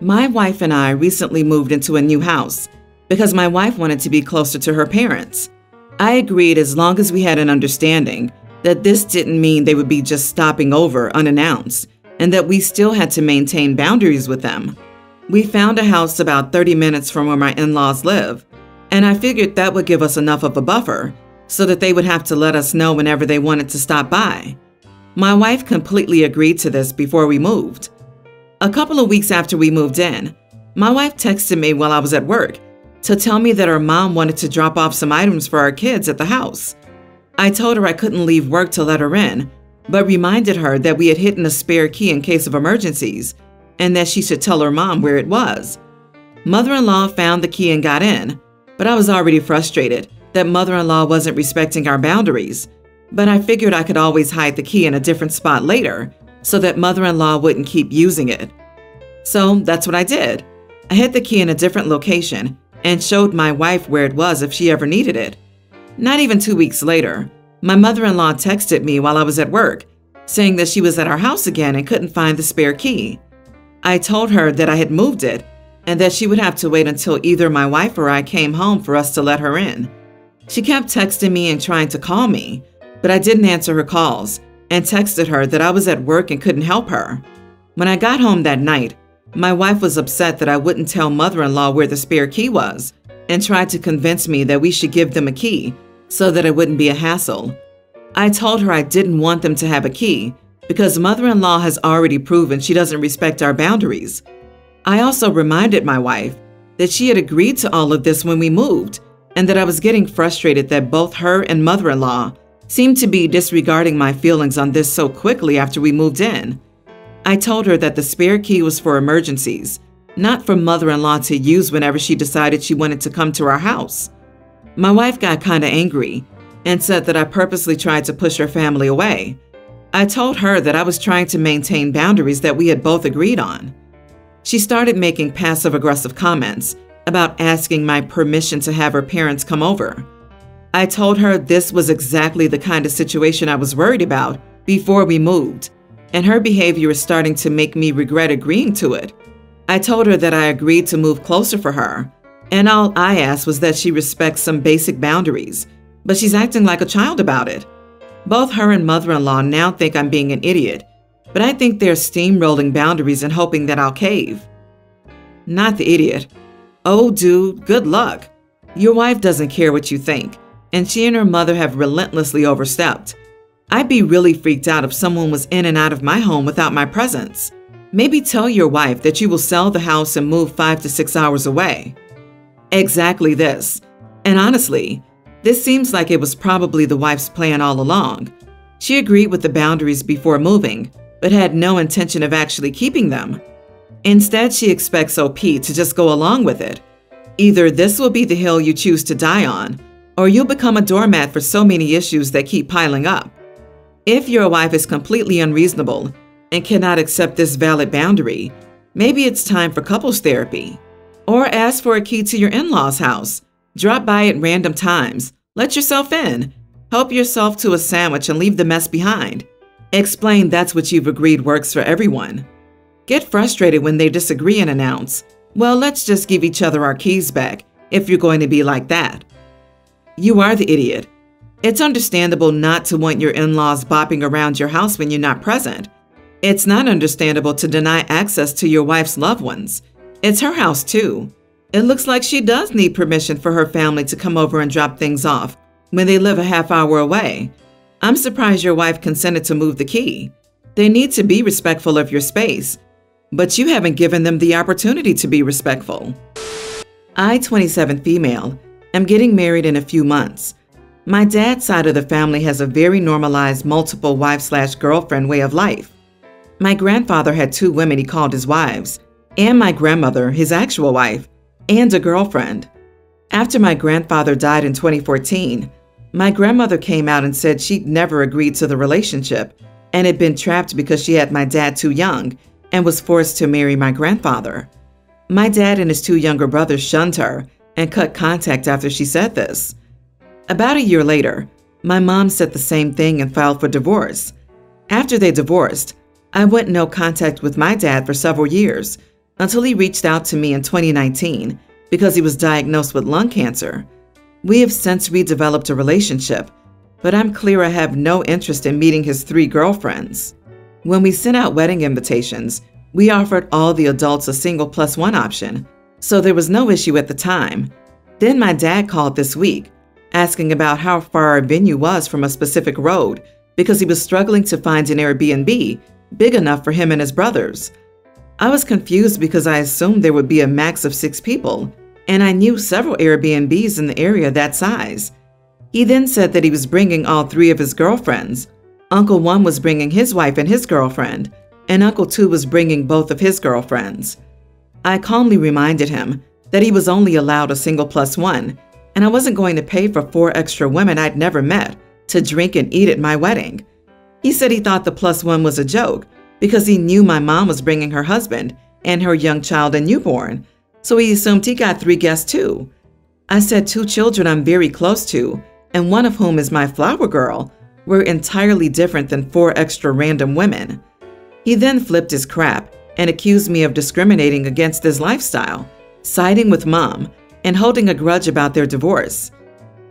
My wife and I recently moved into a new house because my wife wanted to be closer to her parents. I agreed as long as we had an understanding that this didn't mean they would be just stopping over unannounced and that we still had to maintain boundaries with them. We found a house about 30 minutes from where my in-laws live, and I figured that would give us enough of a buffer so that they would have to let us know whenever they wanted to stop by. My wife completely agreed to this before we moved. A couple of weeks after we moved in, my wife texted me while I was at work to tell me that her mom wanted to drop off some items for our kids at the house. I told her I couldn't leave work to let her in, but reminded her that we had hidden a spare key in case of emergencies and that she should tell her mom where it was. Mother-in-law found the key and got in, but I was already frustrated that mother-in-law wasn't respecting our boundaries. But I figured I could always hide the key in a different spot later so that mother-in-law wouldn't keep using it. So that's what I did. I hid the key in a different location and showed my wife where it was if she ever needed it. Not even 2 weeks later, my mother-in-law texted me while I was at work, saying that she was at our house again and couldn't find the spare key. I told her that I had moved it and that she would have to wait until either my wife or I came home for us to let her in. She kept texting me and trying to call me, but I didn't answer her calls and texted her that I was at work and couldn't help her. When I got home that night, my wife was upset that I wouldn't tell mother-in-law where the spare key was and tried to convince me that we should give them a key so that it wouldn't be a hassle. I told her I didn't want them to have a key because mother-in-law has already proven she doesn't respect our boundaries. I also reminded my wife that she had agreed to all of this when we moved and that I was getting frustrated that both her and mother-in-law seemed to be disregarding my feelings on this so quickly after we moved in. I told her that the spare key was for emergencies, not for mother-in-law to use whenever she decided she wanted to come to our house. My wife got kind of angry and said that I purposely tried to push her family away. I told her that I was trying to maintain boundaries that we had both agreed on. She started making passive-aggressive comments about asking my permission to have her parents come over. I told her this was exactly the kind of situation I was worried about before we moved, and her behavior is starting to make me regret agreeing to it. I told her that I agreed to move closer for her, and all I asked was that she respect some basic boundaries, but she's acting like a child about it. Both her and mother-in-law now think I'm being an idiot, but I think they're steamrolling boundaries and hoping that I'll cave. Not the idiot. Oh, dude, good luck. Your wife doesn't care what you think, and she and her mother have relentlessly overstepped. I'd be really freaked out if someone was in and out of my home without my presence. Maybe tell your wife that you will sell the house and move 5 to 6 hours away. Exactly this. And honestly, this seems like it was probably the wife's plan all along. She agreed with the boundaries before moving, but had no intention of actually keeping them. Instead, she expects OP to just go along with it. Either this will be the hill you choose to die on, or you'll become a doormat for so many issues that keep piling up. If your wife is completely unreasonable and cannot accept this valid boundary, maybe it's time for couples therapy. Or ask for a key to your in-laws' house. Drop by at random times. Let yourself in. Help yourself to a sandwich and leave the mess behind. Explain that's what you've agreed works for everyone. Get frustrated when they disagree and announce, well, let's just give each other our keys back if you're going to be like that. You are the idiot. It's understandable not to want your in-laws bopping around your house when you're not present. It's not understandable to deny access to your wife's loved ones. It's her house too. It looks like she does need permission for her family to come over and drop things off when they live a half hour away. I'm surprised your wife consented to move the key. They need to be respectful of your space, but you haven't given them the opportunity to be respectful. I, 27 female, am getting married in a few months. My dad's side of the family has a very normalized multiple wife/girlfriend way of life. My grandfather had 2 women he called his wives, and my grandmother, his actual wife, and a girlfriend. After my grandfather died in 2014, my grandmother came out and said she'd never agreed to the relationship and had been trapped because she had my dad too young and was forced to marry my grandfather. My dad and his 2 younger brothers shunned her and cut contact after she said this. About a year later, my mom said the same thing and filed for divorce. After they divorced, I went no contact with my dad for several years, until he reached out to me in 2019 because he was diagnosed with lung cancer. We have since redeveloped a relationship, but I'm clear I have no interest in meeting his 3 girlfriends. When we sent out wedding invitations, we offered all the adults a single plus one option, so there was no issue at the time. Then my dad called this week, asking about how far our venue was from a specific road because he was struggling to find an Airbnb big enough for him and his brothers. I was confused because I assumed there would be a max of 6 people, and I knew several Airbnbs in the area that size. He then said that he was bringing all 3 of his girlfriends. Uncle 1 was bringing his wife and his girlfriend, and Uncle 2 was bringing both of his girlfriends. I calmly reminded him that he was only allowed a single plus one, and I wasn't going to pay for 4 extra women I'd never met to drink and eat at my wedding. He said he thought the plus one was a joke because he knew my mom was bringing her husband and her young child and newborn, so he assumed he got 3 guests too. I said 2 children I'm very close to, and one of whom is my flower girl, were entirely different than 4 extra random women. He then flipped his crap and accused me of discriminating against his lifestyle, siding with mom, and holding a grudge about their divorce.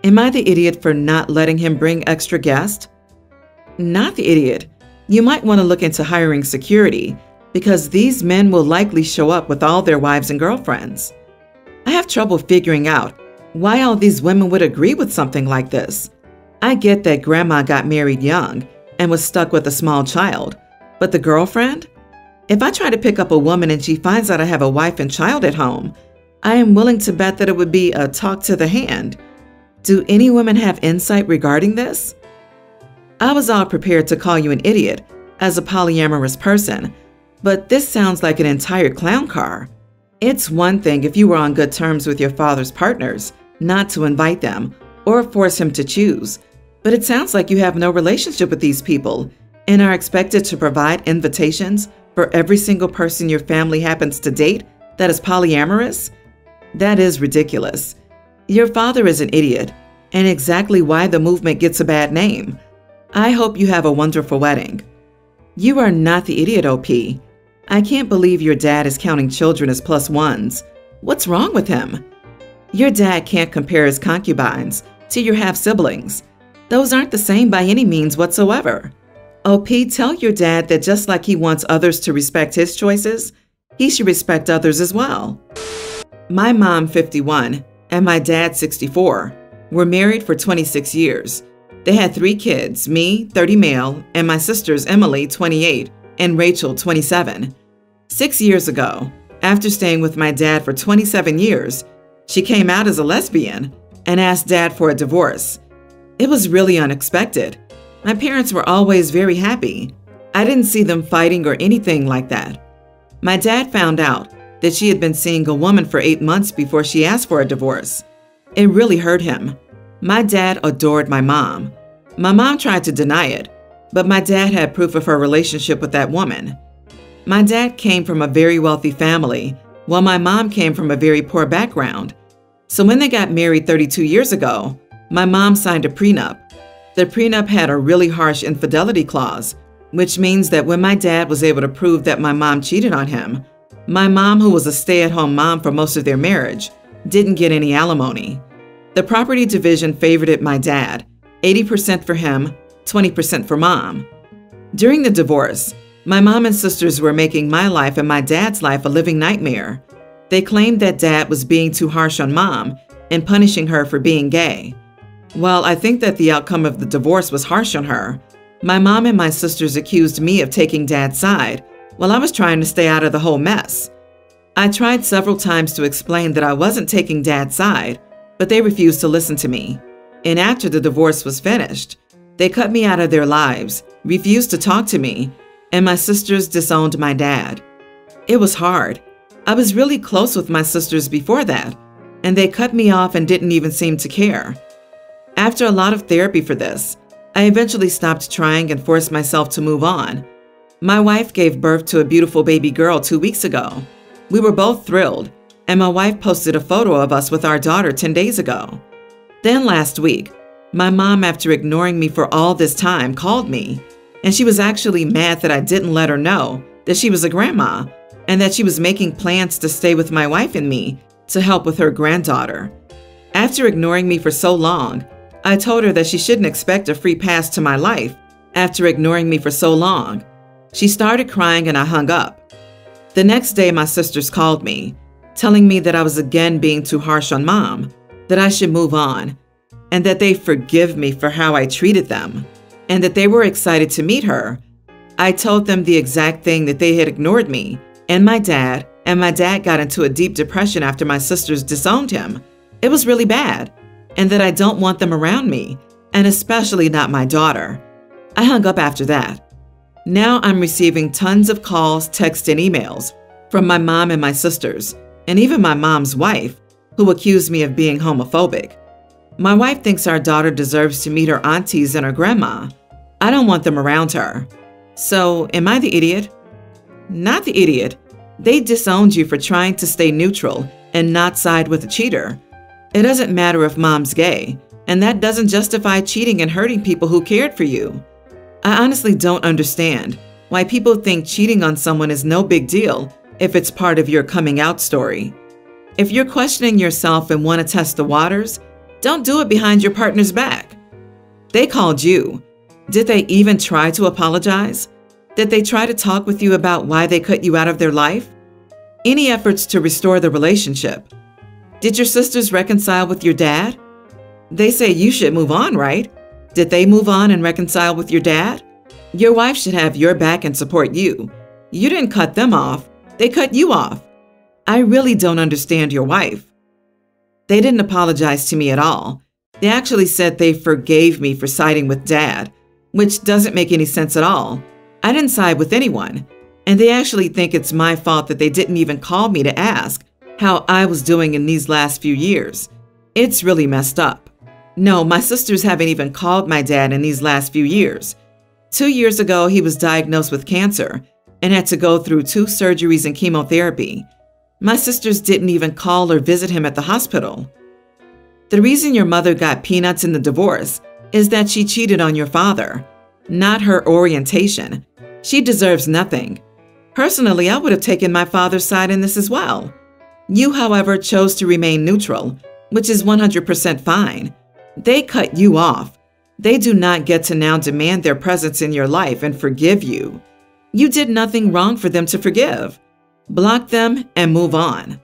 Am I the idiot for not letting him bring extra guests? Not the idiot. You might want to look into hiring security because these men will likely show up with all their wives and girlfriends. I have trouble figuring out why all these women would agree with something like this. I get that grandma got married young and was stuck with a small child, but the girlfriend? If I try to pick up a woman and she finds out I have a wife and child at home, I am willing to bet that it would be a talk to the hand. Do any women have insight regarding this? I was all prepared to call you an idiot as a polyamorous person, but this sounds like an entire clown car. It's one thing if you were on good terms with your father's partners, not to invite them or force him to choose, but it sounds like you have no relationship with these people and are expected to provide invitations for every single person your family happens to date that is polyamorous? That is ridiculous. Your father is an idiot, and exactly why the movement gets a bad name. I hope you have a wonderful wedding. You are not the idiot, OP. I can't believe your dad is counting children as plus ones. What's wrong with him? Your dad can't compare his concubines to your half-siblings. Those aren't the same by any means whatsoever. OP, tell your dad that just like he wants others to respect his choices, he should respect others as well. My mom, 51, and my dad, 64, were married for 26 years. They had 3 kids, me, 30 male, and my sisters, Emily, 28, and Rachel, 27. 6 years ago, after staying with my dad for 27 years, she came out as a lesbian and asked Dad for a divorce. It was really unexpected. My parents were always very happy. I didn't see them fighting or anything like that. My dad found out that she had been seeing a woman for 8 months before she asked for a divorce. It really hurt him. My dad adored my mom. My mom tried to deny it, but my dad had proof of her relationship with that woman. My dad came from a very wealthy family, while my mom came from a very poor background. So when they got married 32 years ago, my mom signed a prenup. The prenup had a really harsh infidelity clause, which means that when my dad was able to prove that my mom cheated on him, my mom, who was a stay-at-home mom for most of their marriage, didn't get any alimony. The property division favored my dad, 80% for him, 20% for mom. During the divorce, my mom and sisters were making my life and my dad's life a living nightmare. They claimed that Dad was being too harsh on Mom and punishing her for being gay. While I think that the outcome of the divorce was harsh on her, my mom and my sisters accused me of taking Dad's side while I was trying to stay out of the whole mess. I tried several times to explain that I wasn't taking Dad's side, but they refused to listen to me. And after the divorce was finished, they cut me out of their lives, refused to talk to me, and my sisters disowned my dad. It was hard. I was really close with my sisters before that, and they cut me off and didn't even seem to care. After a lot of therapy for this, I eventually stopped trying and forced myself to move on. My wife gave birth to a beautiful baby girl 2 weeks ago. We were both thrilled, and my wife posted a photo of us with our daughter 10 days ago. Then last week, my mom, after ignoring me for all this time, called me, and she was actually mad that I didn't let her know that she was a grandma, and that she was making plans to stay with my wife and me to help with her granddaughter. After ignoring me for so long, I told her that she shouldn't expect a free pass to my life after ignoring me for so long. She started crying and I hung up. The next day, my sisters called me, telling me that I was again being too harsh on Mom, that I should move on, and that they forgive me for how I treated them, and that they were excited to meet her. I told them the exact thing, that they had ignored me and my dad got into a deep depression after my sisters disowned him. It was really bad, and that I don't want them around me, and especially not my daughter. I hung up after that. Now I'm receiving tons of calls, texts, and emails from my mom and my sisters, and even my mom's wife, who accuse me of being homophobic. My wife thinks our daughter deserves to meet her aunties and her grandma. I don't want them around her. So, am I the idiot? Not the idiot. They disowned you for trying to stay neutral and not side with a cheater. It doesn't matter if Mom's gay, and that doesn't justify cheating and hurting people who cared for you. I honestly don't understand why people think cheating on someone is no big deal if it's part of your coming out story. If you're questioning yourself and want to test the waters, don't do it behind your partner's back. They called you. Did they even try to apologize? Did they try to talk with you about why they cut you out of their life? Any efforts to restore the relationship? Did your sisters reconcile with your dad? They say you should move on, right? Did they move on and reconcile with your dad? Your wife should have your back and support you. You didn't cut them off. They cut you off. I really don't understand your wife. They didn't apologize to me at all. They actually said they forgave me for siding with Dad, which doesn't make any sense at all. I didn't side with anyone, and they actually think it's my fault that they didn't even call me to ask how I was doing in these last few years. It's really messed up. No, my sisters haven't even called my dad in these last few years. 2 years ago, he was diagnosed with cancer and had to go through 2 surgeries and chemotherapy. My sisters didn't even call or visit him at the hospital. The reason your mother got peanuts in the divorce is that she cheated on your father, not her orientation. She deserves nothing. Personally, I would have taken my father's side in this as well. You, however, chose to remain neutral, which is 100% fine. They cut you off. They do not get to now demand their presence in your life and forgive you. You did nothing wrong for them to forgive. Block them and move on.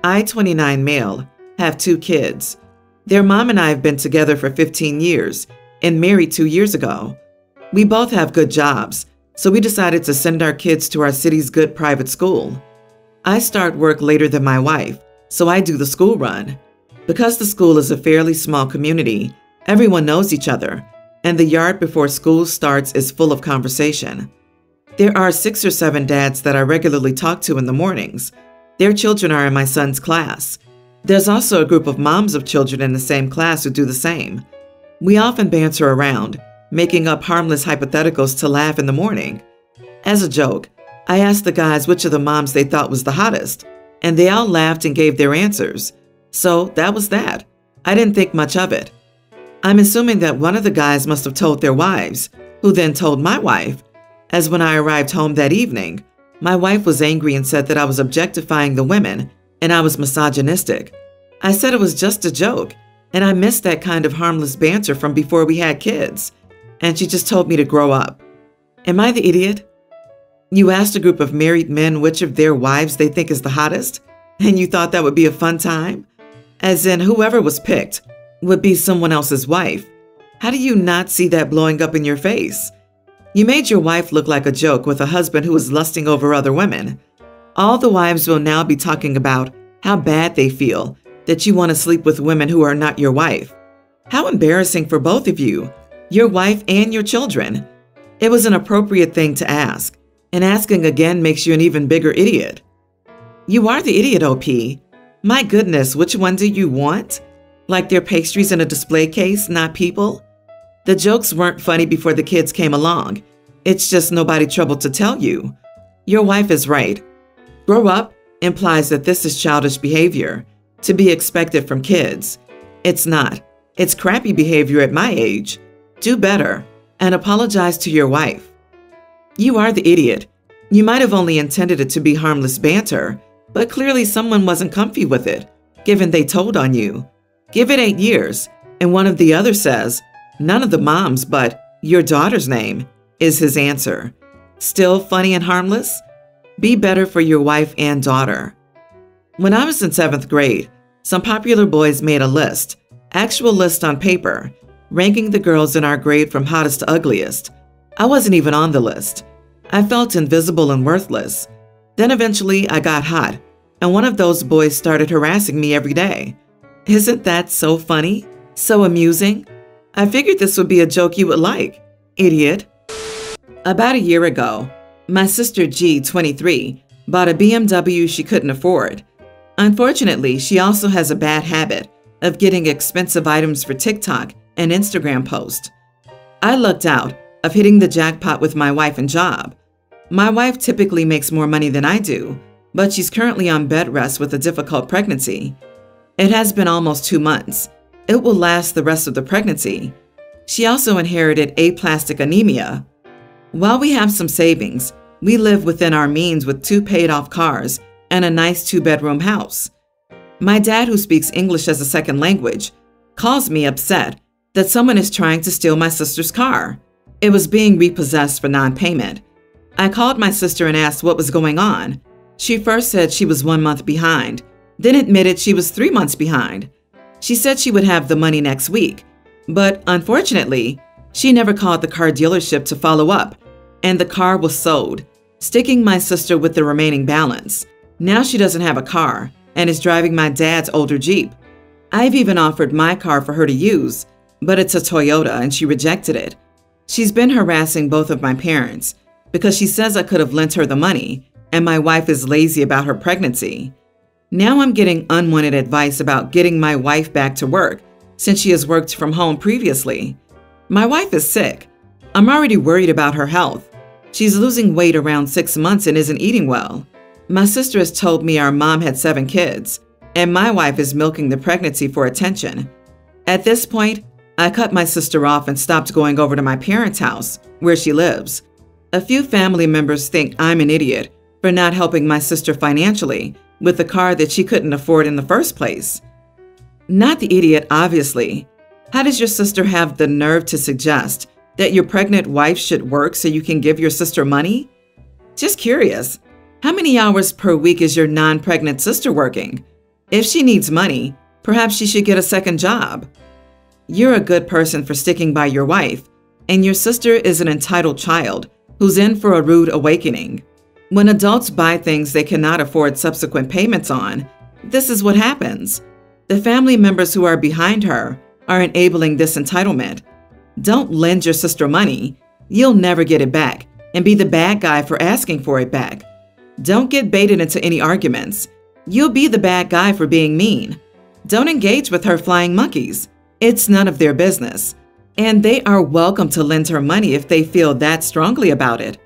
I, 29 male, have 2 kids. Their mom and I have been together for 15 years and married 2 years ago. We both have good jobs, so we decided to send our kids to our city's good private school. I start work later than my wife, so I do the school run. Because the school is a fairly small community, everyone knows each other, and the yard before school starts is full of conversation. There are 6 or 7 dads that I regularly talk to in the mornings. Their children are in my son's class. There's also a group of moms of children in the same class who do the same. We often banter around, making up harmless hypotheticals to laugh in the morning. As a joke, I asked the guys which of the moms they thought was the hottest, and they all laughed and gave their answers. So that was that. I didn't think much of it. I'm assuming that one of the guys must have told their wives, who then told my wife, as when I arrived home that evening, my wife was angry and said that I was objectifying the women and I was misogynistic. I said it was just a joke, and I missed that kind of harmless banter from before we had kids, and she just told me to grow up. Am I the idiot? You asked a group of married men which of their wives they think is the hottest, and you thought that would be a fun time? As in, whoever was picked would be someone else's wife. How do you not see that blowing up in your face? You made your wife look like a joke with a husband who was lusting over other women. All the wives will now be talking about how bad they feel that you want to sleep with women who are not your wife. How embarrassing for both of you, your wife and your children. It was an appropriate thing to ask, and asking again makes you an even bigger idiot. You are the idiot, OP. My goodness, which one do you want? Like their pastries in a display case, not people? The jokes weren't funny before the kids came along. It's just nobody troubled to tell you. Your wife is right. Grow up implies that this is childish behavior, to be expected from kids. It's not. It's crappy behavior at my age. Do better and apologize to your wife. You are the idiot. You might have only intended it to be harmless banter, but clearly someone wasn't comfy with it, given they told on you. Give it 8 years, and one of the others says, none of the moms but your daughter's name, is his answer. Still funny and harmless? Be better for your wife and daughter. When I was in 7th grade, some popular boys made a list, actual list on paper, ranking the girls in our grade from hottest to ugliest. I wasn't even on the list. I felt invisible and worthless. Then eventually I got hot, and one of those boys started harassing me every day. Isn't that so funny? So amusing? I figured this would be a joke you would like, idiot. About a year ago, my sister G, 23, bought a BMW she couldn't afford. Unfortunately, she also has a bad habit of getting expensive items for TikTok and Instagram posts. I lucked out of hitting the jackpot with my wife and job. My wife typically makes more money than I do, but she's currently on bed rest with a difficult pregnancy. It has been almost 2 months. It will last the rest of the pregnancy. She also inherited aplastic anemia. While we have some savings, we live within our means with 2 paid-off cars and a nice 2-bedroom house. My dad, who speaks English as a second language, calls me upset that someone is trying to steal my sister's car. It was being repossessed for non-payment. I called my sister and asked what was going on. She first said she was 1 month behind, then admitted she was 3 months behind. She said she would have the money next week, but unfortunately, she never called the car dealership to follow up, and the car was sold, sticking my sister with the remaining balance. Now she doesn't have a car and is driving my dad's older Jeep. I've even offered my car for her to use, but it's a Toyota and she rejected it. She's been harassing both of my parents because she says I could have lent her the money and my wife is lazy about her pregnancy. Now I'm getting unwanted advice about getting my wife back to work since she has worked from home previously. My wife is sick. I'm already worried about her health. She's losing weight around 6 months and isn't eating well. My sister has told me our mom had 7 kids, and my wife is milking the pregnancy for attention. At this point, I cut my sister off and stopped going over to my parents' house, where she lives. A few family members think I'm an idiot for not helping my sister financially with a car that she couldn't afford in the first place. Not the idiot, obviously. How does your sister have the nerve to suggest that your pregnant wife should work so you can give your sister money? Just curious. How many hours per week is your non-pregnant sister working? If she needs money, perhaps she should get a second job. You're a good person for sticking by your wife, and your sister is an entitled child who's in for a rude awakening. When adults buy things they cannot afford subsequent payments on, this is what happens. The family members who are behind her are enabling this entitlement. Don't lend your sister money. You'll never get it back and be the bad guy for asking for it back. Don't get baited into any arguments. You'll be the bad guy for being mean. Don't engage with her flying monkeys. It's none of their business. And they are welcome to lend her money if they feel that strongly about it.